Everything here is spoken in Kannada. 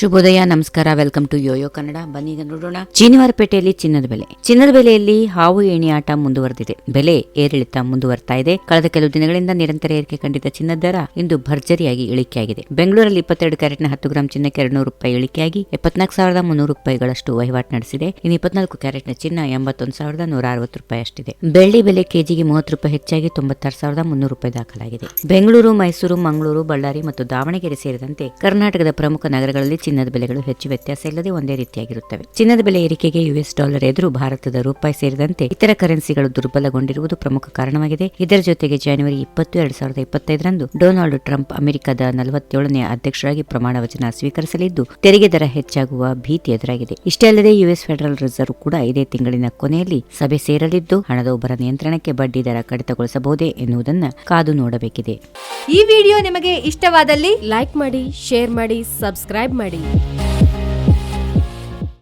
ಶುಭೋದಯ, ನಮಸ್ಕಾರ. Welcome to YoYo Kannada. ಬನ್ನಿ ಈಗ ನೋಡೋಣ ಶನಿವಾರಪೇಟೆಯಲ್ಲಿ ಚಿನ್ನದ ಬೆಲೆಯಲ್ಲಿ ಹಾವು ಏಣಿ ಆಟ ಮುಂದುವರೆದಿದೆ. ಬೆಲೆ ಏರಿಳಿತ ಮುಂದುವರ್ತಾ ಇದೆ. ಕಳೆದ ಕೆಲವು ದಿನಗಳಿಂದ ನಿರಂತರ ಏರಿಕೆ ಕಂಡಿದ್ದ ಚಿನ್ನದ ದರ ಇಂದು ಭರ್ಜರಿಯಾಗಿ ಇಳಿಕೆಯಾಗಿದೆ. ಬೆಂಗಳೂರಲ್ಲಿ 22 ಕ್ಯಾರೆಟ್ನ 10 ಗ್ರಾಂ ಚಿನ್ನಕ್ಕೆ 200 ರೂಪಾಯಿ ಇಳಿಕೆಯಾಗಿ 74,300 ರೂಪಾಯಿಗಳಷ್ಟು ವಹಿವಾಟು ನಡೆಸಿದೆ. ಇನ್ನು 24 ಕ್ಯಾರೆಟ್ನ ಚಿನ್ನ 81,160 ರೂಪಾಯಿ ಅಷ್ಟಿದೆ. ಬೆಳ್ಳಿ ಬೆಲೆ ಕೆಜಿಗೆ 30 ರೂಪಾಯಿ ಹೆಚ್ಚಾಗಿ 96,300 ರೂಪಾಯಿ ದಾಖಲಾಗಿದೆ. ಬೆಂಗಳೂರು, ಮೈಸೂರು, ಮಂಗಳೂರು, ಬಳ್ಳಾರಿ ಮತ್ತು ದಾವಣಗೆರೆ ಸೇರಿದಂತೆ ಕರ್ನಾಟಕದ ಪ್ರಮುಖ ನಗರಗಳಲ್ಲಿ ಚಿನ್ನದ ಬೆಲೆಗಳು ಹೆಚ್ಚು ವ್ಯತ್ಯಾಸ ಇಲ್ಲದೆ ಒಂದೇ ರೀತಿಯಾಗಿರುತ್ತವೆ. ಚಿನ್ನದ ಬೆಲೆ ಏರಿಕೆಗೆ ಯುಎಸ್ ಡಾಲರ್ ಎದುರು ಭಾರತದ ರೂಪಾಯಿ ಸೇರಿದಂತೆ ಇತರ ಕರೆನ್ಸಿಗಳು ದುರ್ಬಲಗೊಂಡಿರುವುದು ಪ್ರಮುಖ ಕಾರಣವಾಗಿದೆ. ಇದರ ಜೊತೆಗೆ ಜನವರಿ 20, 2025ರಂದು ಡೊನಾಲ್ಡ್ ಟ್ರಂಪ್ ಅಮೆರಿಕದ 47ನೇ ಅಧ್ಯಕ್ಷರಾಗಿ ಪ್ರಮಾಣ ವಚನ ಸ್ವೀಕರಿಸಲಿದ್ದು, ತೆರಿಗೆ ದರ ಹೆಚ್ಚಾಗುವ ಭೀತಿ ಎದುರಾಗಿದೆ. ಇಷ್ಟೇ ಅಲ್ಲದೆ ಯುಎಸ್ ಫೆಡರಲ್ ರಿಸರ್ವ್ ಕೂಡ ಇದೇ ತಿಂಗಳಿನ ಕೊನೆಯಲ್ಲಿ ಸಭೆ ಸೇರಲಿದ್ದು, ಹಣದ ಉಬ್ಬರ ನಿಯಂತ್ರಣಕ್ಕೆ ಬಡ್ಡಿ ದರ ಕಡಿತಗೊಳಿಸಬಹುದೇ ಎನ್ನುವುದನ್ನು ಕಾದು ನೋಡಬೇಕಿದೆ. ಈ ವಿಡಿಯೋ ನಿಮಗೆ ಇಷ್ಟವಾದಲ್ಲಿ ಲೈಕ್ ಮಾಡಿ, ಶೇರ್ ಮಾಡಿ, ಸಬ್ಸ್ಕ್ರೈಬ್ ಮಾಡಿ.